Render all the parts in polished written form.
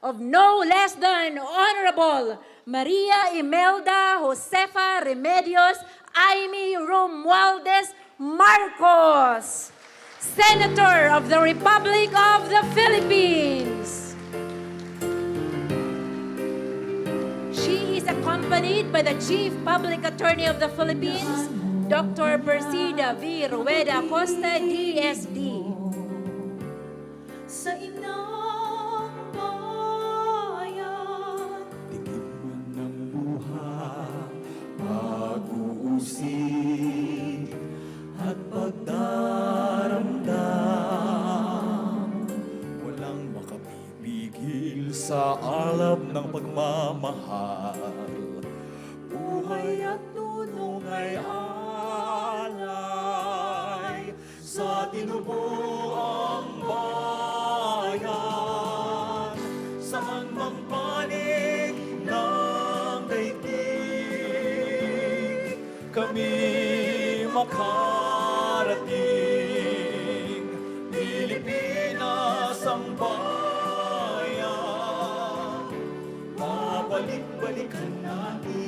of no less than Honorable Maria Imelda Josefa Remedios IMEE Romualdez Marcos, Senator of the Republic of the Philippines. She is accompanied by the Chief Public Attorney of the Philippines, Dr. Persida V.Rueda-Acosta, DSD. Sa inang bayan, Tikiman ng luha, pag-uusig at pagdaramdam. Walang makapipigil sa alab ng pagmamahal. Buhay at tulong ay alay sa tinubuang bayan. Saan mang panig ng daigdig, kami makarating. Pilipinas ang bayan, babalik-balikan natin.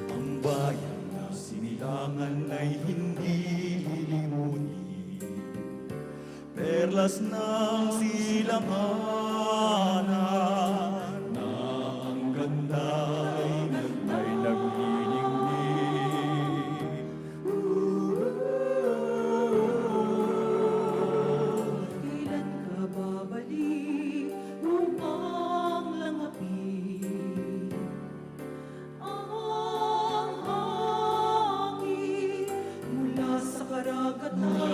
Ang bayan na sinilangan ay hindi lilimutin. Perlas ng silanganan na ang ganda ay nagniningning. kailan ka babalik upang langapin ang hangin mula sa karagatan?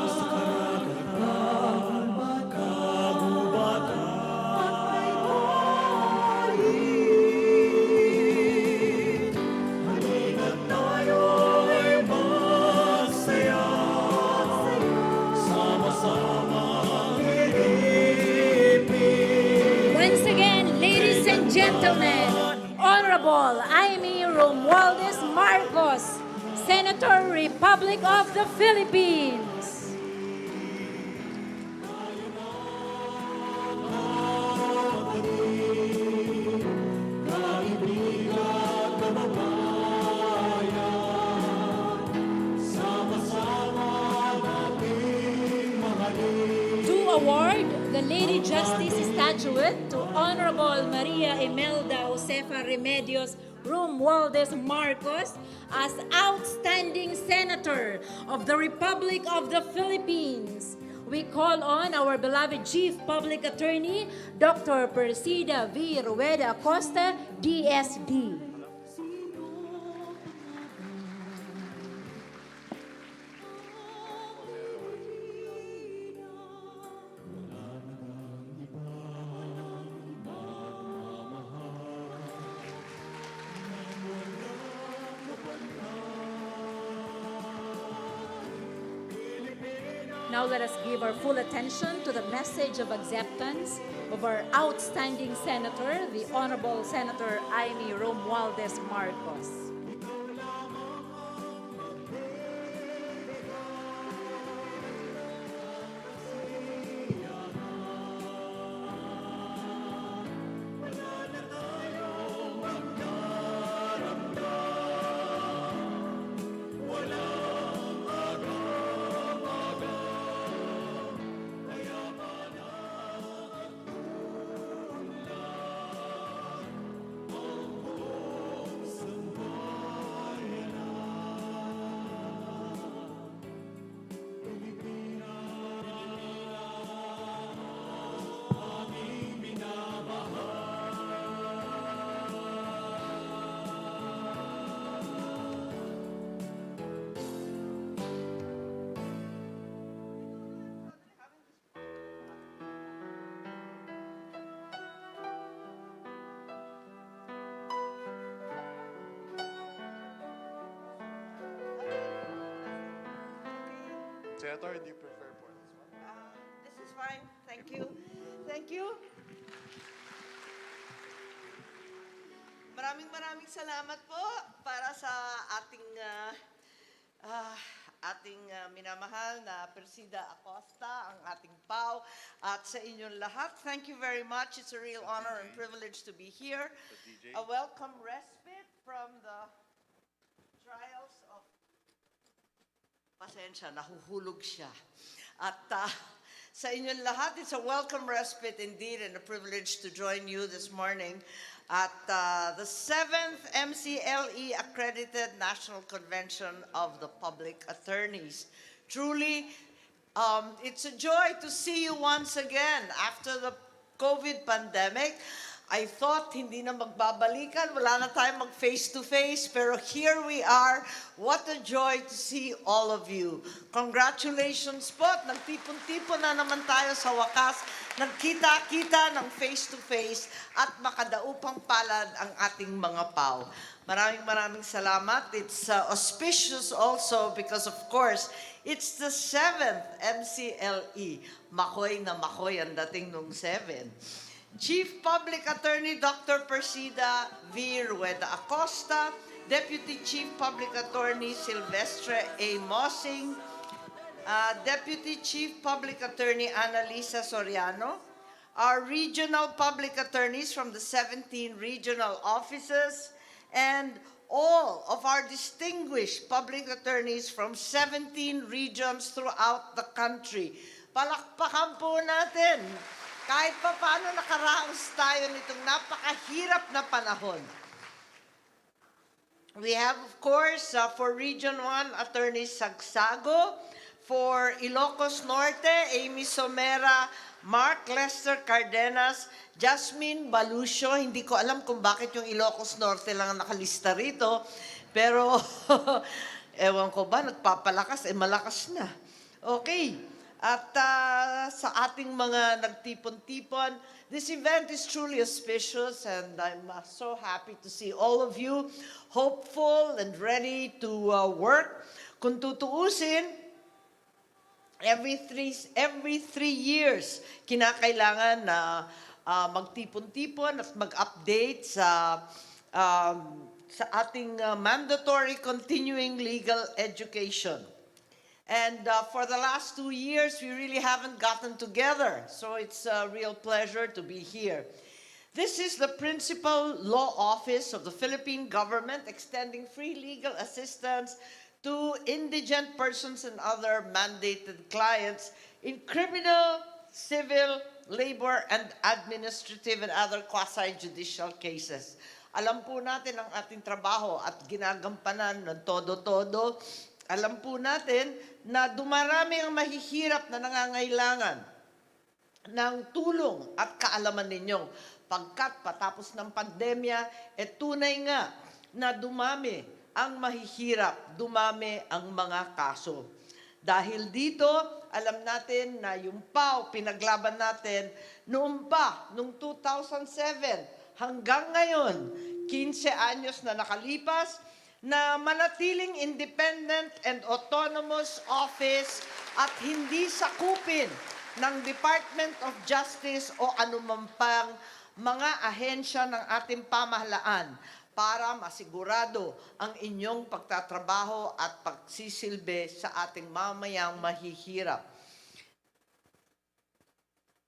Once again, ladies and gentlemen, Honorable IMEE Romualdez Marcos, Senator, Republic of the Philippines. To award the Lady Justice Statuette to Honorable Maria Imelda Josefa Remedios Romualdez Marcos as Outstanding Senator of the Republic of the Philippines. We call on our beloved Chief Public Attorney, Dr. Persida V.Rueda-Acosta, DSD. Now let us give our full attention to the message of acceptance of our outstanding senator, the Honorable Senator IMEE Romualdez Marcos. Senator, do you prefer for this one? This is fine. Thank you. Thank you. Maraming salamat po. para sa ating minamahal na Persida Acosta, ang ating PAW, at sa inyong lahat. Thank you very much. It's a real honor and privilege to be here. A welcome respite from the trials of... Pasensya, nahuhulog siya. At sa inyong lahat, it's a welcome respite indeed and a privilege to join you this morning at the 7th MCLE Accredited National Convention of the Public Attorneys. Truly, it's a joy to see you once again after the COVID pandemic. I thought hindi na magbabalikan, wala na tayong mag face-to-face, pero here we are. What a joy to see all of you. Congratulations po, nagtipon-tipon na naman tayo sa wakas, nagkita-kita ng face-to-face at makadaupang palad ang ating mga PAW. Maraming salamat. It's auspicious also because of course, it's the 7th MCLE. Makoy na makoy ang dating nung 7. Chief Public Attorney Dr. Persida V.Rueda-Acosta, Deputy Chief Public Attorney Silvestre A. Mossing, Deputy Chief Public Attorney Annalisa Soriano, our regional public attorneys from the 17 regional offices, and all of our distinguished public attorneys from 17 regions throughout the country. Palakpakan po natin. Kahit pa paano nakaraos tayo nitong napakahirap na panahon. We have, of course, for Region 1, Attorney Sagsago. For Ilocos Norte, Amy Somera, Mark Lester Cardenas, Jasmine Balucio. Hindi ko alam kung bakit yung Ilocos Norte lang ang nakalista rito. Pero, ewan ko ba, nagpapalakas, malakas na. Okay. At sa ating mga nagtipon-tipon, this event is truly auspicious and I'm so happy to see all of you hopeful and ready to work. Kung tutuusin, every three years, kinakailangan na magtipon-tipon at mag-update sa ating mandatory continuing legal education. And for the last 2 years, we really haven't gotten together. So it's a real pleasure to be here. This is the principal law office of the Philippine government extending free legal assistance to indigent persons and other mandated clients in criminal, civil, labor, and administrative and other quasi-judicial cases. Alam po natin ang ating trabaho at ginagampanan ng todo-todo. Alam po natin na dumarami ang mahihirap na nangangailangan ng tulong at kaalaman ninyong pagkat patapos ng pandemya, tunay nga na dumami ang mahihirap, dumami ang mga kaso. Dahil dito, alam natin na yung PAW, pinaglaban natin noong 2007 hanggang ngayon, 15 anyos na nakalipas, na manatiling independent and autonomous office at hindi sakupin ng Department of Justice o anumang pang mga ahensya ng ating pamahalaan para masigurado ang inyong pagtatrabaho at pagsisilbi sa ating mamayang mahihirap.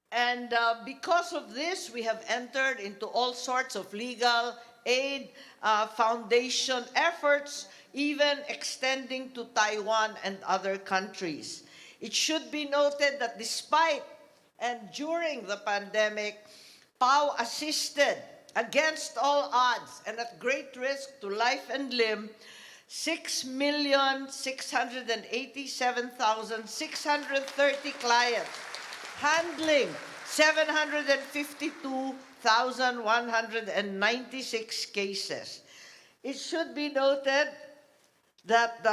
And because of this, we have entered into all sorts of legal aid, foundation efforts, even extending to Taiwan and other countries. It should be noted that despite and during the pandemic, PAW assisted against all odds and at great risk to life and limb 6,687,630 clients, handling 752,196 cases. It should be noted that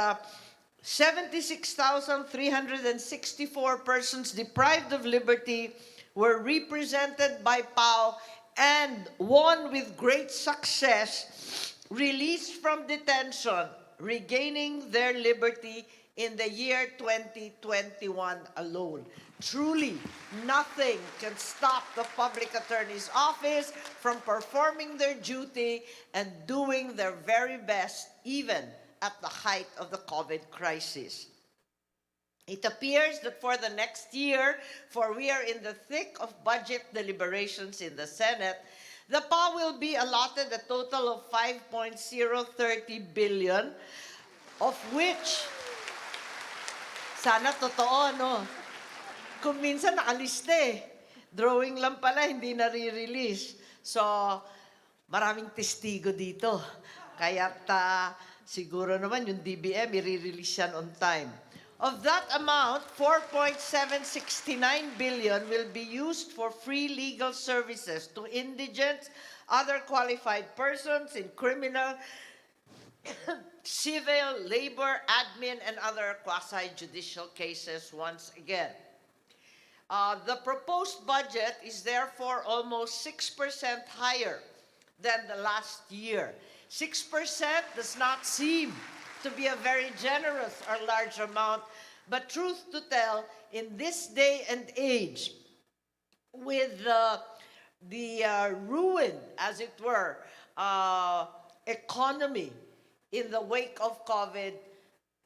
76,364 persons deprived of liberty were represented by PAW and won with great success, released from detention regaining their liberty in the year 2021 alone. Truly, nothing can stop the public attorney's office from performing their duty and doing their very best, even at the height of the COVID crisis. It appears that for the next year, for we are in the thick of budget deliberations in the Senate, the PA will be allotted a total of 5.030 billion, of which, sana totoo, no? Kung minsan nakaliste eh. Drawing lang pala, hindi nare-release. So, maraming testigo dito. Kaya't siguro naman yung DBM, i-release yan on time. Of that amount, 4.769 billion will be used for free legal services to indigents, other qualified persons in criminal, civil, labor, admin, and other quasi-judicial cases once again. The proposed budget is therefore almost 6% higher than the last year. 6% does not seem to be a very generous or large amount, but truth to tell, in this day and age, with the ruined, as it were, economy in the wake of COVID,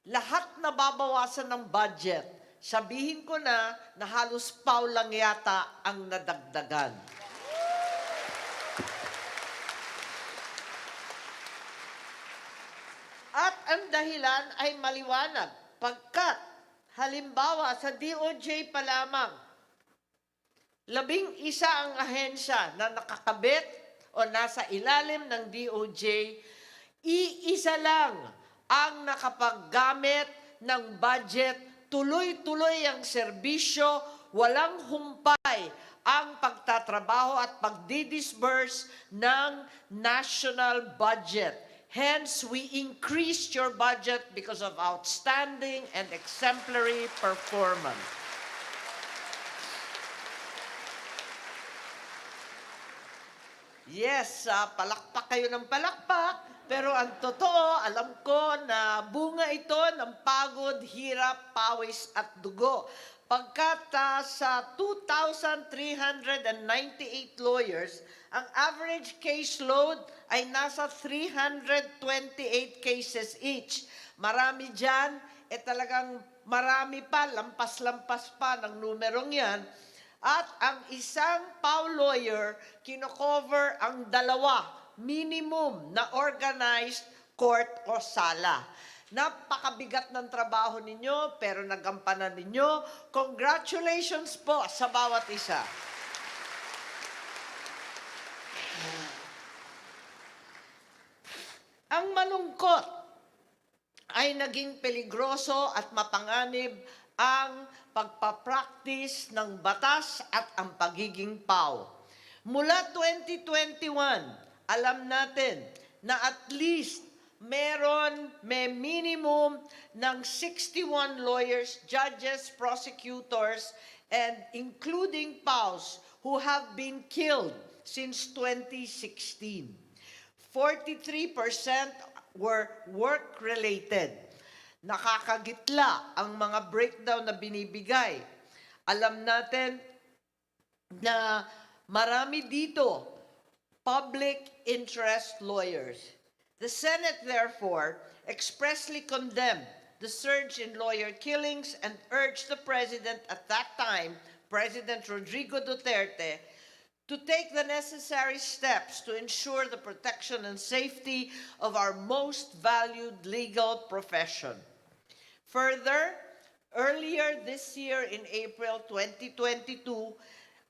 lahat na babawasan ng budget. Sabihin ko na halos paw lang yata ang nadagdagan. At ang dahilan ay maliwanag, pagkat halimbawa sa DOJ pa lamang, 11 ang ahensya na nakakabit o nasa ilalim ng DOJ, iisa lang ang nakapaggamit ng budget, tuloy-tuloy ang serbisyo, walang humpay ang pagtatrabaho at pagdidisburse ng national budget. Hence, we increased your budget because of outstanding and exemplary performance. Yes, palakpak kayo ng palakpak, pero ang totoo, alam ko na bunga ito ng pagod, hirap, pawis at dugo. Pagkat sa 2,398 lawyers, ang average caseload ay nasa 328 cases each. Marami dyan, talagang marami pa, lampas-lampas pa ng numerong yan. At ang isang PAW lawyer, kinocover ang 2 minimum na organized court o sala. Napakabigat ng trabaho ninyo, pero nagampanan ninyo. Congratulations po sa bawat isa. Ang malungkot ay naging peligroso at mapanganib ang pagpapractice ng batas at ang pagiging PAW. Mula 2021, alam natin na at least may minimum ng 61 lawyers, judges, prosecutors, and including PAWs who have been killed since 2016. 43% were work-related. Nakakagitla ang mga breakdown na binibigay. Alam natin na marami dito public interest lawyers. The Senate, therefore, expressly condemned the surge in lawyer killings and urged the President at that time, President Rodrigo Duterte, to take the necessary steps to ensure the protection and safety of our most valued legal profession. Further, earlier this year in April 2022,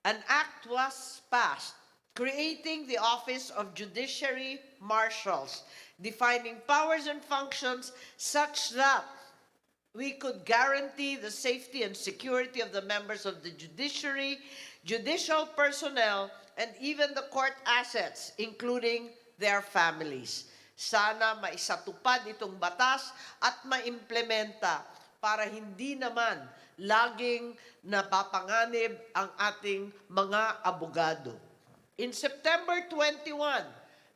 an act was passed creating the Office of Judiciary Marshals, defining powers and functions such that we could guarantee the safety and security of the members of the judiciary, judicial personnel, and even the court assets, including their families. Sana maisatupad itong batas at maimplementa para hindi naman laging napapanganib ang ating mga abogado. In September 21,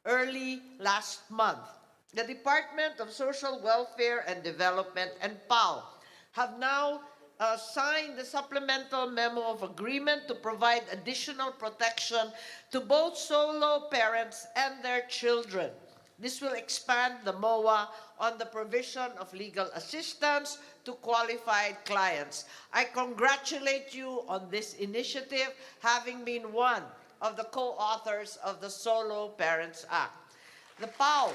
early last month, the Department of Social Welfare and Development and PAO have now signed the supplemental memo of agreement to provide additional protection to both solo parents and their children. This will expand the MOA on the provision of legal assistance to qualified clients. I congratulate you on this initiative, having been one of the co-authors of the Solo Parents Act. The PAO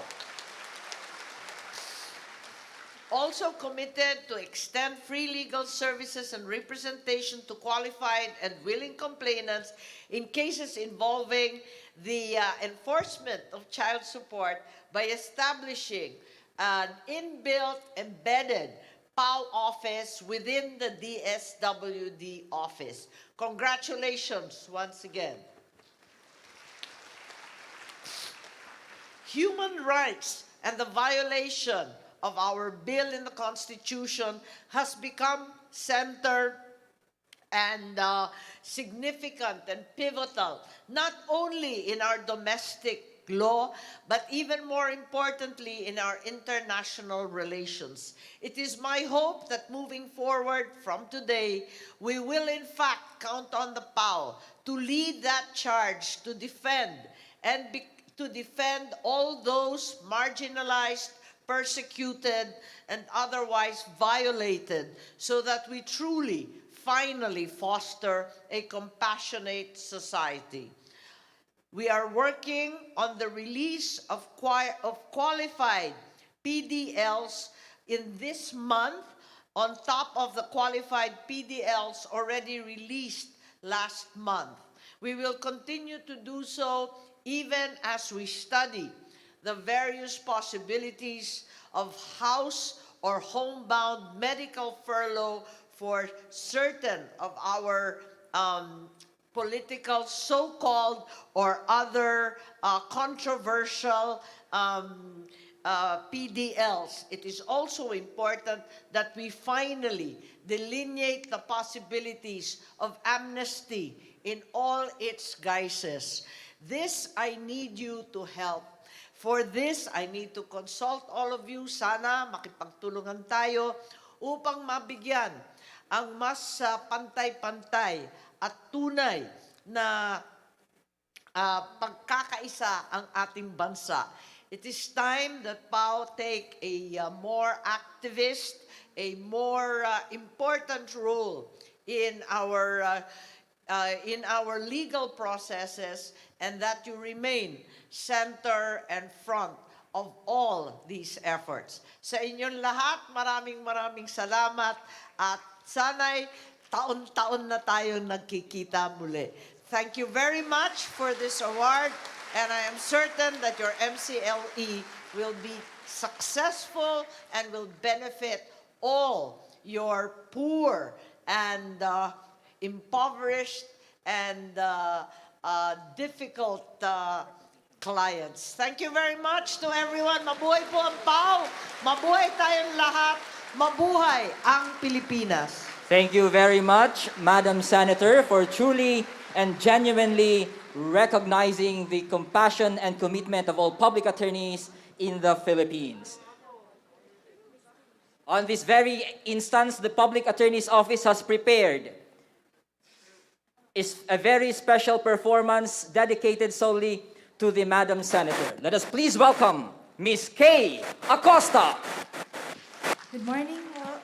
also committed to extend free legal services and representation to qualified and willing complainants in cases involving the enforcement of child support by establishing an inbuilt, embedded PAO office within the DSWD office. Congratulations once again. Human rights and the violation of our bill in the Constitution has become center and significant and pivotal, not only in our domestic law, but even more importantly in our international relations. It is my hope that moving forward from today, we will in fact count on the PAO to lead that charge to defend and to defend all those marginalized, persecuted, and otherwise violated, so that we truly, finally foster a compassionate society. We are working on the release of qualified PDLs in this month, on top of the qualified PDLs already released last month. We will continue to do so even as we study the various possibilities of house or homebound medical furlough for certain of our political, so-called, or other controversial PDLs. It is also important that we finally delineate the possibilities of amnesty in all its guises. This, I need you to help. For this, I need to consult all of you. Sana makipagtulungan tayo upang mabigyan ang mas pantay-pantay at tunay na pagkakaisa ang ating bansa. It is time that PAO take a more activist, a more important role in our legal processes, and that you remain center and front of all these efforts. Sa inyong lahat, maraming salamat at sana'y taon-taon na tayong nagkikita muli. Thank you very much for this award, and I am certain that your MCLE will be successful and will benefit all your poor and impoverished and difficult clients. Thank you very much to everyone. Mabuhay po ang PAO. Mabuhay tayong lahat. Mabuhay ang Pilipinas. Thank you very much, Madam Senator, for truly and genuinely recognizing the compassion and commitment of all public attorneys in the Philippines. On this very instance, the Public Attorney's Office has prepared a very special performance dedicated solely to the Madam Senator. Let us please welcome Ms. K. Acosta. Good morning po.